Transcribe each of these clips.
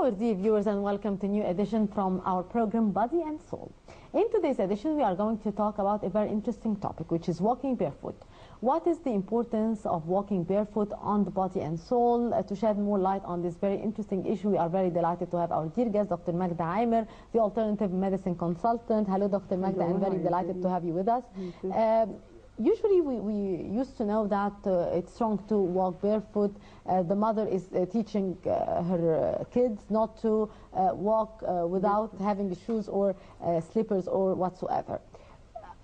Hello dear viewers and welcome to a new edition from our program Body and Soul. In today's edition we are going to talk about a very interesting topic, which is walking barefoot. What is the importance of walking barefoot on the body and soul? To shed more light on this very interesting issue, we are very delighted to have our dear guest, Dr. MAGDAH AMER, the alternative medicine consultant. Hello Dr. MAGDAH, I'm very delighted to have you with us. Usually we used to know that it's wrong to walk barefoot. The mother is teaching her kids not to walk without having the shoes or slippers or whatsoever.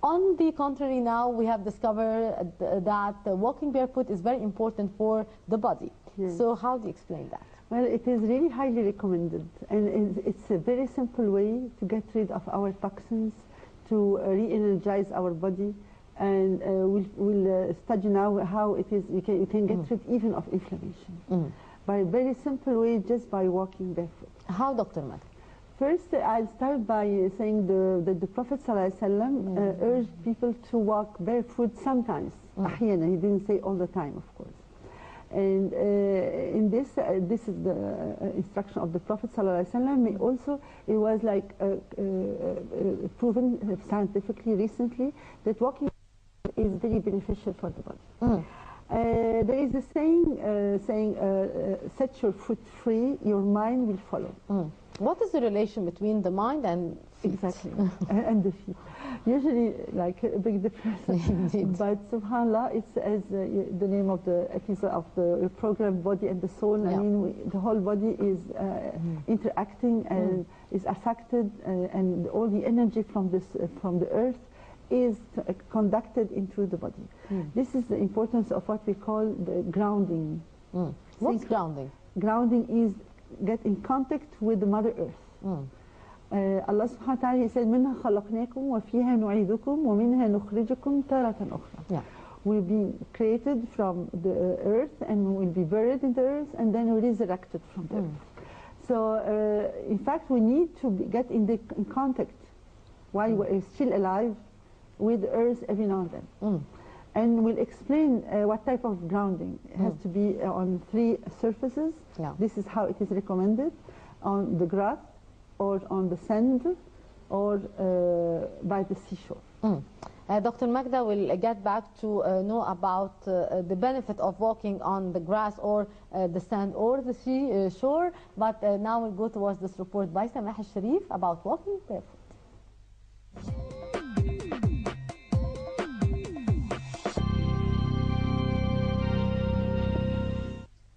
On the contrary, now we have discovered that walking barefoot is very important for the body. Yes. So how do you explain that? Well, it is really highly recommended, and it's a very simple way to get rid of our toxins, to re-energize our body. And we'll study now how it is you can get rid even of inflammation by a very simple way, just by walking barefoot. How, Dr. Mag? First, I'll start by saying the Prophet ﷺ urged people to walk barefoot sometimes. أحيانا, he didn't say all the time, of course. And in this is the instruction of the Prophet ﷺ. Also, it was like proven scientifically recently that walking is very beneficial for the body. There is a saying, set your foot free, your mind will follow. What is the relation between the mind and feet? Exactly, and the feet. Usually, like a big difference. Indeed. But subhanAllah, it's as the name of the episode of the program, Body and the Soul. Yeah. I mean, the whole body is interacting and is affected, and all the energy from the earth is conducted into the body. This is the importance of what we call the grounding. What's grounding? Grounding is get in contact with the Mother Earth. Allah subhanahu wa ta'ala, he said, منها خلقناكم وفيها نعيدكم ومنها نخرجكم تارة أخرى. Yeah. We'll be created from the earth and we'll be buried in the earth and then we're resurrected from the earth. So in fact we need to get in contact while we're still alive with the earth every now and then. And we'll explain what type of grounding. It has to be on 3 surfaces. Yeah. This is how it is recommended: on the grass, or on the sand, or by the seashore. Dr. Magda will get back to know about the benefit of walking on the grass or the sand or the seashore. But now we'll go towards this report by Samah al-Sharif about walking barefoot.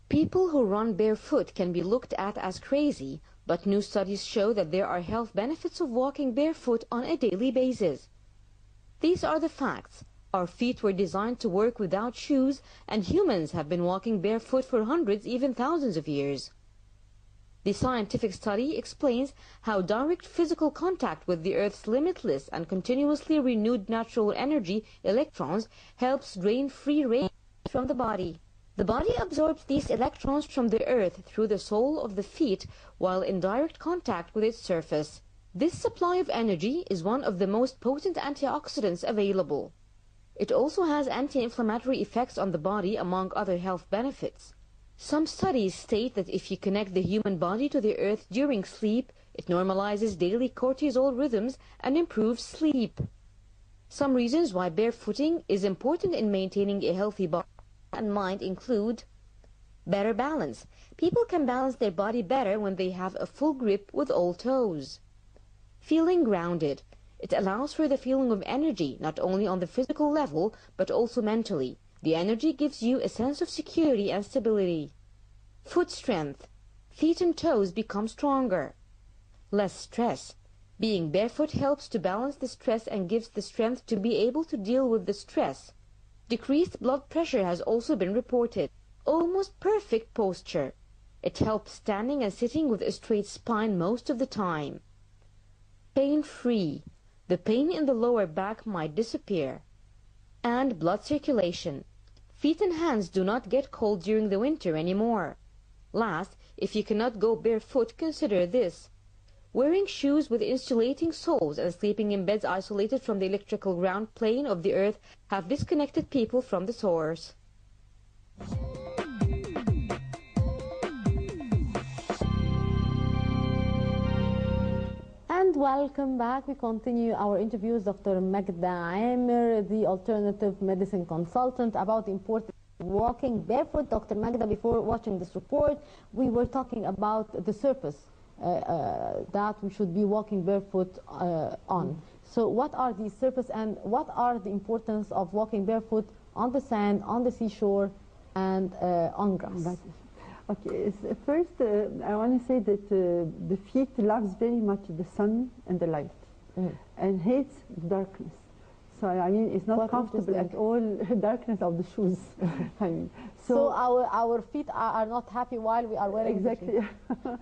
People who run barefoot can be looked at as crazy, but new studies show that there are health benefits of walking barefoot on a daily basis. These are the facts. Our feet were designed to work without shoes, and humans have been walking barefoot for hundreds, even thousands of years. The scientific study explains how direct physical contact with the Earth's limitless and continuously renewed natural energy, electrons, helps drain free radiation from the body. The body absorbs these electrons from the earth through the sole of the feet while in direct contact with its surface. This supply of energy is one of the most potent antioxidants available. It also has anti-inflammatory effects on the body, among other health benefits. Some studies state that if you connect the human body to the earth during sleep, it normalizes daily cortisol rhythms and improves sleep. Some reasons why barefooting is important in maintaining a healthy body and mind include: better balance. People can balance their body better when they have a full grip with all toes. Feeling grounded. It allows for the feeling of energy, not only on the physical level, but also mentally. The energy gives you a sense of security and stability. Foot strength. Feet and toes become stronger. Less stress. Being barefoot helps to balance the stress and gives the strength to be able to deal with the stress. Decreased blood pressure has also been reported. Almost perfect posture. It helps standing and sitting with a straight spine most of the time. Pain-free. The pain in the lower back might disappear. And blood circulation. Feet and hands do not get cold during the winter anymore. Last, if you cannot go barefoot, consider this. Wearing shoes with insulating soles and sleeping in beds isolated from the electrical ground plane of the earth have disconnected people from the source. welcome back. We continue our interviews with Dr. MAGDAH AMER, the alternative medicine consultant, about the importance of walking barefoot. Dr. MAGDAH, before watching this report, we were talking about the surface that we should be walking barefoot on. So what are these surfaces, and what are the importance of walking barefoot on the sand, on the seashore, and on grass? Okay, first I want to say that the feet loves very much the sun and the light, and hates darkness. So I mean, it's not comfortable at all. Darkness of the shoes. I mean, so our feet are not happy while we are wearing. Exactly.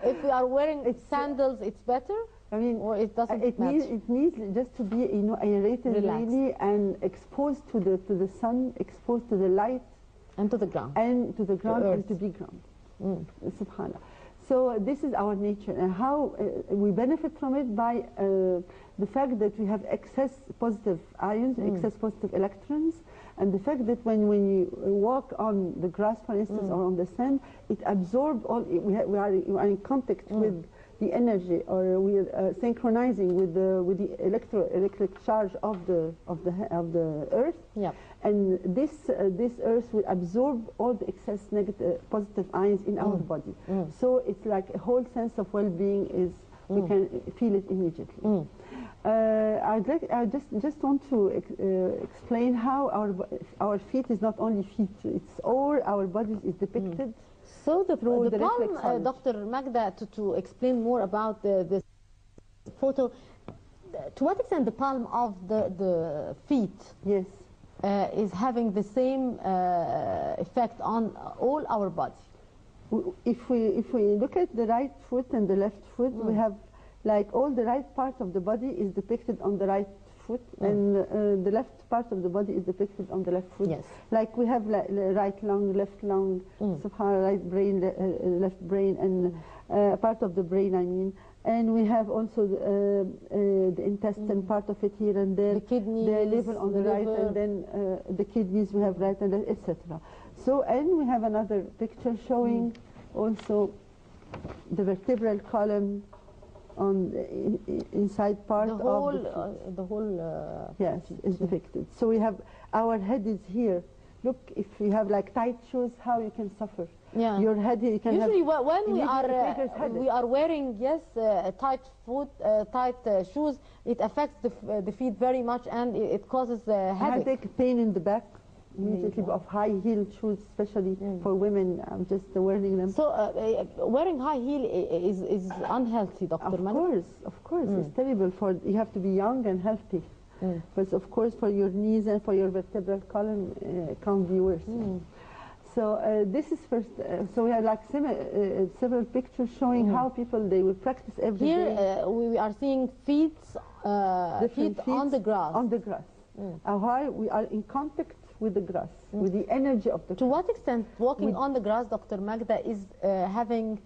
If we are wearing sandals, it's better. I mean, or it doesn't it needs just to be aerated really and exposed to the sun, exposed to the light, and to the ground, and to be ground. Subhanallah. So this is our nature, and how we benefit from it by the fact that we have excess positive ions, excess positive electrons, and the fact that when you walk on the grass, for instance, or on the sand, it absorbs all. We are in contact with the energy, or we are synchronizing with the electric charge of the earth. Yeah. And this earth will absorb all the excess positive ions in our body. So it's like a whole sense of well-being is we can feel it immediately. I just want to explain how our feet is not only feet; it's all our bodies is depicted. So the palm, Dr. MAGDAH, to explain more about this photo, to what extent the palm of the feet is having the same effect on all our body? If we look at the right foot and the left foot, we have like all the right part of the body is depicted on the right foot, and the left part of the body is depicted on the left foot. Yes. Like we have right lung, left lung, subhanallah, right brain, left brain, and part of the brain, I mean. And we have also the intestine, part of it here and there. The kidneys, the liver on the right, and then the kidneys we have right and left, etc. So, and we have another picture showing also the vertebral column on the inside part the whole, of the whole yes, is depicted. So we have our head is here. Look, if you have like tight shoes, how you can suffer. Yeah. Your head, you can usually have when we are wearing tight shoes, it affects the feet very much, and it causes headache. Pain in the back immediately of high heel shoes, especially for women. I'm just wearing them. So wearing high heel is unhealthy, Dr. MAGDAH? Of course, it's terrible. You have to be young and healthy. But of course, for your knees and for your vertebral column, it can't be worse. So this is first. So we have like several pictures showing how people they will practice every day. Here we are seeing feet on the grass. On the grass. How we are in contact with the grass, with the energy of the grass. To what extent walking on the grass, Dr. MAGDAH, is having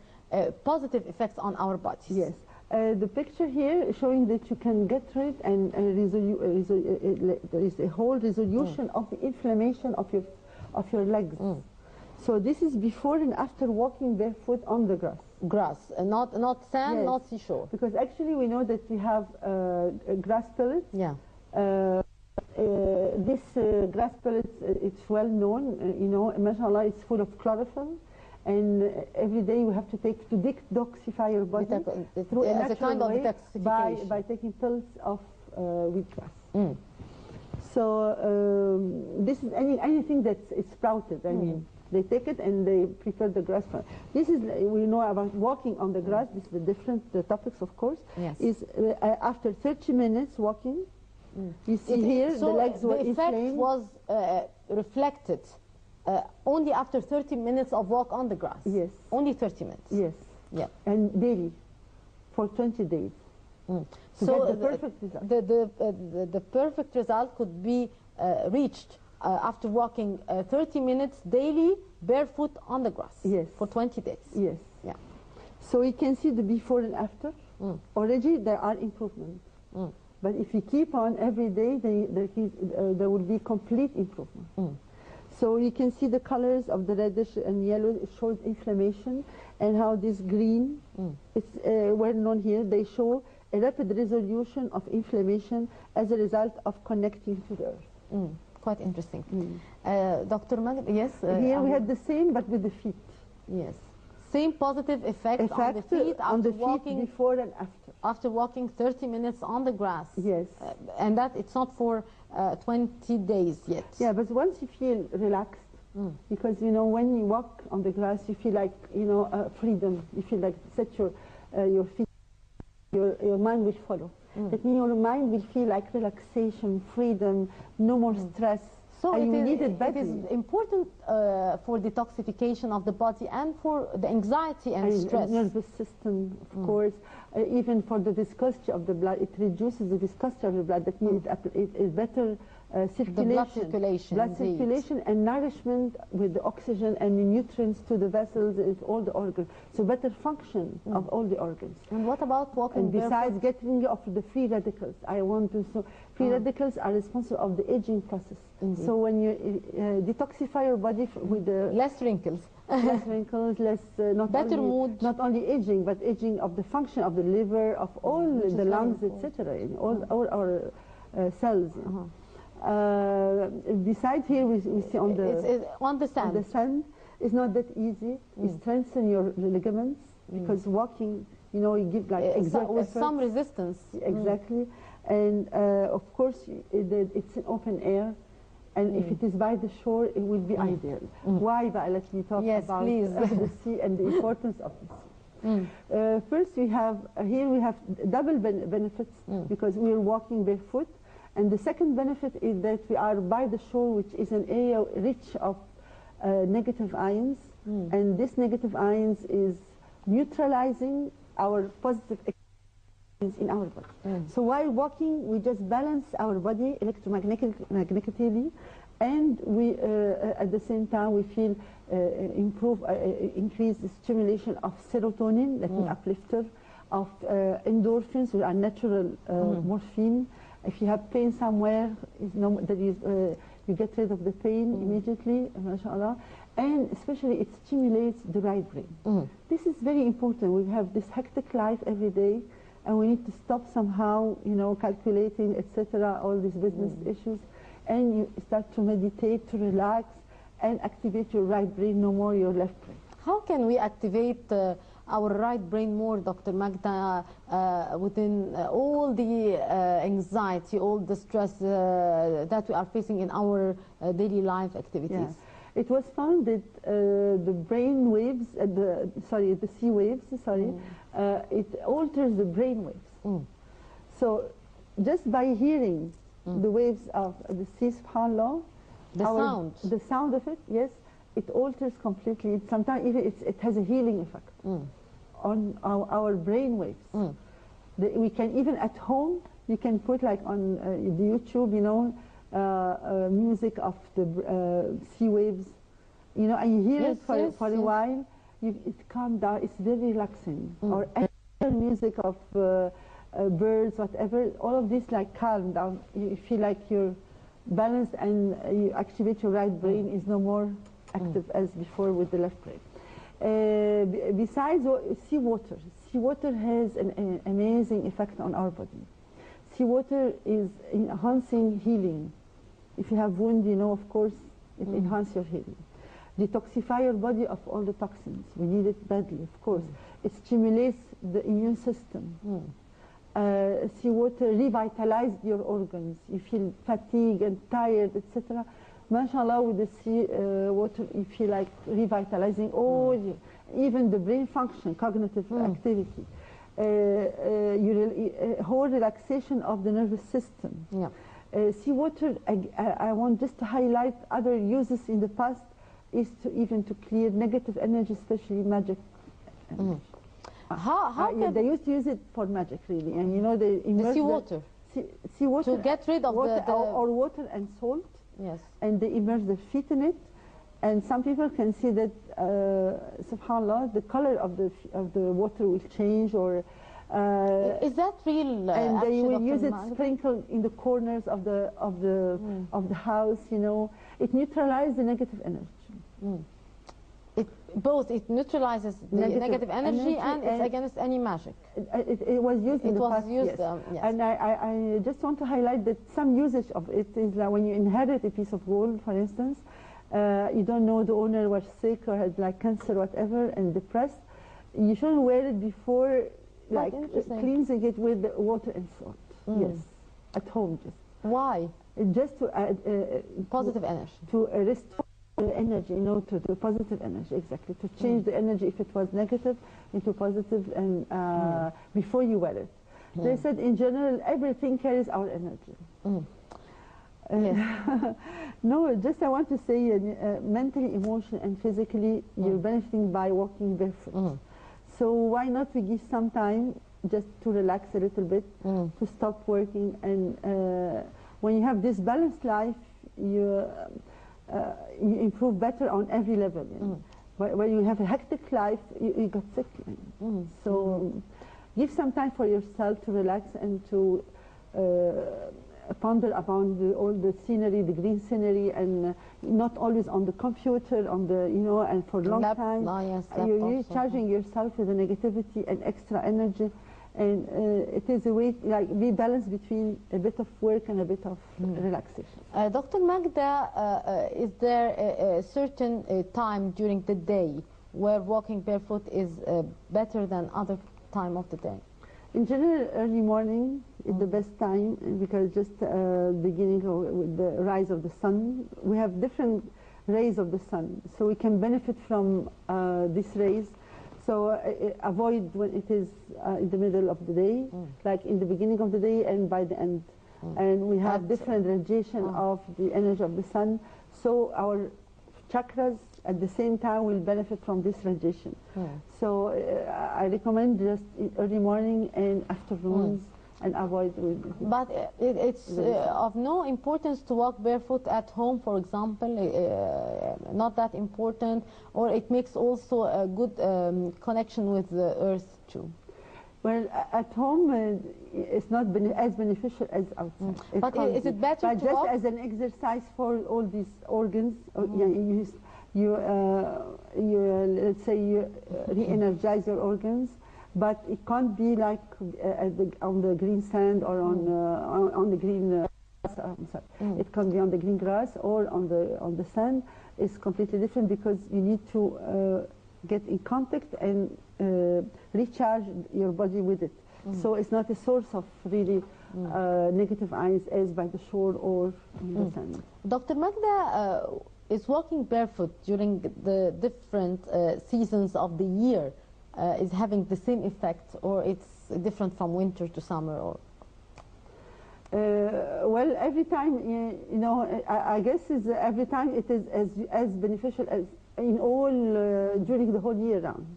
positive effects on our bodies? Yes. The picture here showing that you can get rid and there is a whole resolution of the inflammation of your legs. So this is before and after walking barefoot on the grass. Not sand, not seashore. Because actually we know that we have grass pellets. Yeah. This grass pellets, it's well known. Mashallah, it's full of chlorophyll. And every day we have to detoxify your body through a natural way by taking pills of wheat grass. So this is anything that's sprouted. I mean, they take it and they prepare the grass. This is we know about walking on the grass. This is the different topics, of course. Yes. Is after 30 minutes walking, you see here the legs were inflamed. The effect was reflected. Only after 30 minutes of walk on the grass? Yes. Only 30 minutes? Yes. Yeah. And daily, for 20 days. So the perfect result. The perfect result could be reached after walking 30 minutes daily, barefoot on the grass? Yes. For 20 days? Yes. Yeah. So we can see the before and after. Already there are improvements. But if you keep on every day, there will be complete improvement. So you can see the colors of the reddish and yellow. It shows inflammation, and how this green, it's well known here. They show a rapid resolution of inflammation as a result of connecting to the earth. Quite interesting. Dr. Magda, yes? Here we had the same, but with the feet. Yes. Same positive effect on the feet after walking before and after. After walking 30 minutes on the grass. Yes. And that it's not for 20 days yet. Yeah, but once you feel relaxed, because you know when you walk on the grass, you feel like freedom. You feel like set your feet, your mind will follow. That means your mind will feel like relaxation, freedom, no more stress. So and it it is important for detoxification of the body and for the anxiety and stress. Nervous system, of course. Even for the viscosity of the blood, it reduces the viscosity of the blood. That means it is better circulation. The blood circulation. Blood circulation and nourishment with the oxygen and the nutrients to the vessels and all the organs. So better function of all the organs. And what about walking barefoot? And besides getting rid of the free radicals, free radicals are responsible of the aging process. Indeed. So when you detoxify your body with the less wrinkles, less not only aging, but aging of the function of the liver, of all the lungs, etc., in all our cells. Besides here, we see on the sand. On the sand, it's not that easy. You strengthen your ligaments because walking, you give like with some resistance. Exactly, and of course it's in open air. And if it is by the shore, it will be ideal. Why? Let me talk about the sea and the importance of this. First, we have double benefits because we are walking barefoot. And the second benefit is that we are by the shore, which is an area rich of negative ions. And this negative ions is neutralizing our positive in our body. So while walking, we just balance our body electromagnetically, and we at the same time we feel increase the stimulation of serotonin, that is uplifter, of endorphins, which are natural morphine. If you have pain somewhere, you get rid of the pain immediately, mashallah. And especially it stimulates the right brain. This is very important. We have this hectic life every day, and we need to stop somehow, calculating, etc., all these business issues, and you start to meditate, to relax, and activate your right brain, no more your left brain. How can we activate our right brain more, Dr. Magda, within all the anxiety, all the stress that we are facing in our daily life activities? Yeah. It was found that the brain waves, the sea waves, it alters the brain waves. So just by hearing the waves of the sea, subhanAllah, the sound of it, yes, it alters completely. Sometimes even it has a healing effect on our brain waves. We can even at home, you can put like on the YouTube, music of the sea waves, and you hear it for a while. It calms down. It's very relaxing. Or music of birds, whatever. All of this like calm down. You feel like you're balanced, and you activate your right brain is no more active as before with the left brain. Besides seawater has an amazing effect on our body. Seawater is enhancing healing. If you have wound, of course, it enhances your healing. Detoxify your body of all the toxins. We need it badly, of course. It stimulates the immune system. Seawater revitalizes your organs. You feel fatigued and tired, etc. MashaAllah, with the sea water, you feel like revitalizing all, even the brain function, cognitive activity. Whole relaxation of the nervous system. Seawater, I want just to highlight other uses in the past, is even to clear negative energy, especially magic energy. They used to use it for magic, really, and they immerse seawater to get rid of or water and salt. Yes, and they immerse their feet in it, and some people can see that, subhanallah, the color of the water will change, or is that real? And they will use it sprinkled in the corners of the house. It neutralizes the negative energy. Both, it neutralizes the negative energy and it's against any magic. It was used in the past, yes. Yes. And I just want to highlight that some usage of it is like when you inherit a piece of gold, for instance, you don't know the owner was sick or had like cancer, whatever, and depressed. You shouldn't wear it before like cleansing it with water and salt. Yes, at home just. Why? Just to positive energy. To restore the energy, to the positive energy, exactly. To change the energy if it was negative into positive, and before you wear it. They said in general everything carries our energy. Yes. No, just I want to say mentally, emotionally, and physically you're benefiting by walking barefoot. So why not we give some time just to relax a little bit, to stop working, and when you have this balanced life, you improve better on every level. When you have a hectic life, you got sick. So give some time for yourself to relax and to ponder about all the scenery, the green scenery, and not always on the computer, on the and for a long time. You're recharging yourself with the negativity and extra energy, and it is a way like be balanced between a bit of work and a bit of relaxation. Dr. Magda, is there a certain time during the day where walking barefoot is better than other time of the day? In general, early morning is the best time because just beginning with the rise of the sun. We have different rays of the sun, so we can benefit from these rays. So avoid when it is in the middle of the day, like in the beginning of the day and by the end. And we have different radiation of the energy of the sun, so our chakras at the same time will benefit from this radiation. So I recommend just early morning and afternoons and avoid. But it's of no importance to walk barefoot at home, for example, not that important, or it makes also a good connection with the earth too? Well, at home it's not as beneficial as outside. But is it better but to just walk? as an exercise for all these organs, let's say you re-energize your organs, but it can't be like on the green sand or on the green grass. I'm sorry. It can be on the green grass or on the sand. It's completely different because you need to get in contact and recharge your body with it. So it's not a source of really negative ions as by the shore or the sand. Dr. Magda, is walking barefoot during the different seasons of the year is having the same effect, or it's different from winter to summer? Or well, every time, I guess every time it is as beneficial as in all during the whole year round,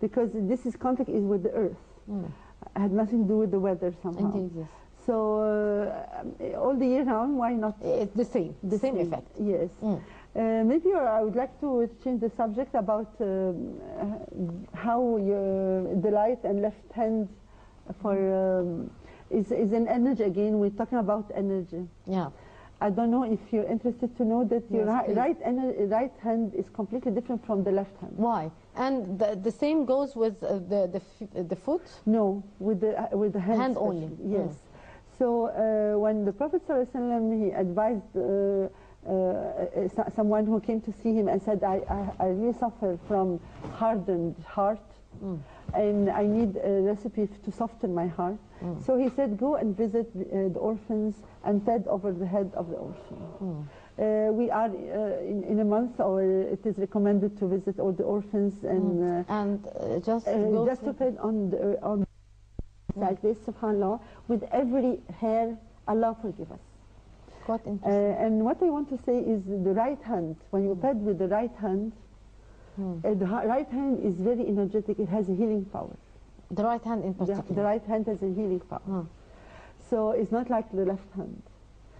because this is contact is with the earth. It had nothing to do with the weather somehow. Indeed, yes. So all the year round, why not? It's the same effect. Yes. Maybe I would like to change the subject about how the right and left hand is an energy. Again, we're talking about energy. Yeah. I don't know if you're interested to know that your right hand is completely different from the left hand. Why? And the same goes with the foot? No, with the hand only. Yes. So when the Prophet ﷺ, he advised someone who came to see him and said, I really suffer from hardened heart, and I need a recipe to soften my heart. So he said, go and visit the orphans and bed over the head of the orphan. We are in a month, or it is recommended to visit all the orphans and just to bed on like this, subhanAllah, with every hair. Allah forgive us. Quite interesting. And what I want to say is the right hand. When you pad with the right hand, the right hand is very energetic. It has a healing power. The right hand in particular? The right hand has a healing power. So it's not like the left hand.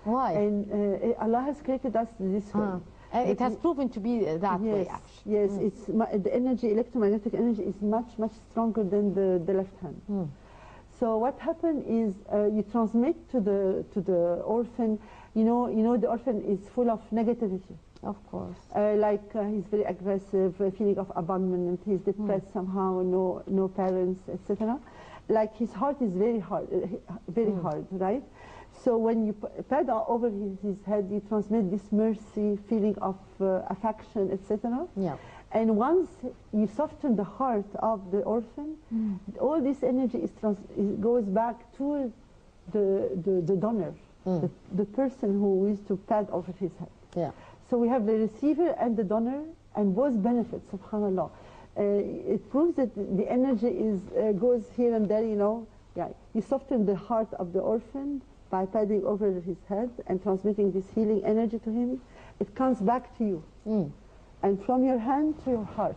Why? And Allah has created us this way. It has proven to be that way, actually. Yes, it's the energy, electromagnetic energy is much stronger than the left hand. So what happened is you transmit to the orphan. You know the orphan is full of negativity. Of course. He's very aggressive, feeling of abandonment, he's depressed somehow, no parents, etc. Like his heart is very hard, right? So when you pad over his head, you transmit this mercy, feeling of affection, etc. Yeah. And once you soften the heart of the orphan, all this energy goes back to the donor, the person who is to pad over his head. Yeah. So we have the receiver and the donor, and both benefit, subhanAllah. It proves that the energy goes here and there, you know. Yeah, you soften the heart of the orphan by padding over his head and transmitting this healing energy to him. It comes back to you. And from your hand to your heart.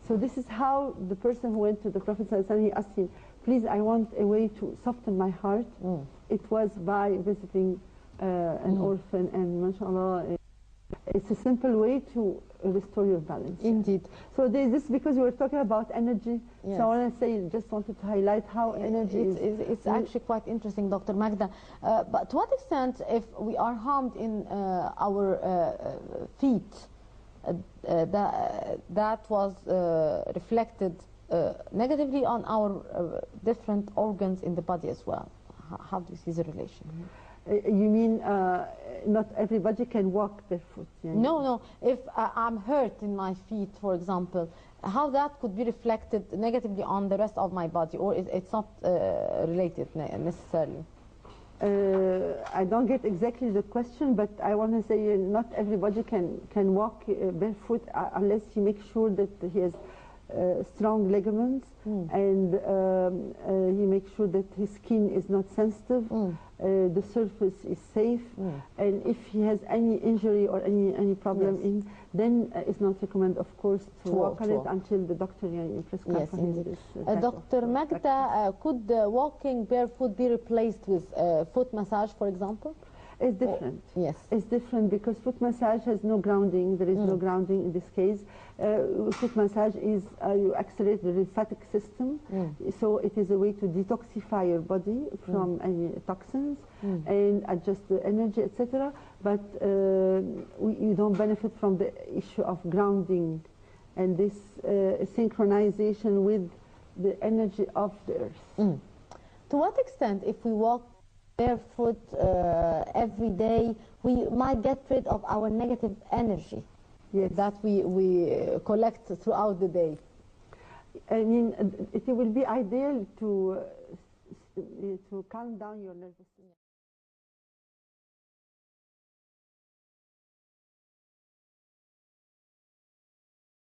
So this is how the person who went to the Prophet ﷺ, he asked him, please, I want a way to soften my heart. It was by visiting an orphan, and mashallah, it's a simple way to restore your balance. Indeed. So this, because we were talking about energy, yes. So I want to say, just wanted to highlight how energy it's actually quite interesting, Dr. Magda. But to what extent, if we are harmed in our feet, that was reflected negatively on our different organs in the body as well? How do you see the relation? You mean not everybody can walk barefoot? Yeah. No. If I'm hurt in my feet, for example, how that could be reflected negatively on the rest of my body, or it's not related necessarily? I don't get exactly the question, but I want to say not everybody can walk barefoot unless he makes sure that he has strong ligaments and he makes sure that his skin is not sensitive, the surface is safe, and if he has any injury or any problem, then it's not recommended, of course, to walk on it until the doctor prescribes for him this. Dr. Magda, could walking barefoot be replaced with foot massage, for example? It's different. Yes. It's different because foot massage has no grounding. There is no grounding in this case. Foot massage is, you accelerate the lymphatic system. So it is a way to detoxify your body from any toxins and adjust the energy, etc. But you don't benefit from the issue of grounding and this synchronization with the energy of the earth. To what extent, if we walk barefoot every day, we might get rid of our negative energy that we collect throughout the day? I mean, it will be ideal to calm down your nervous system.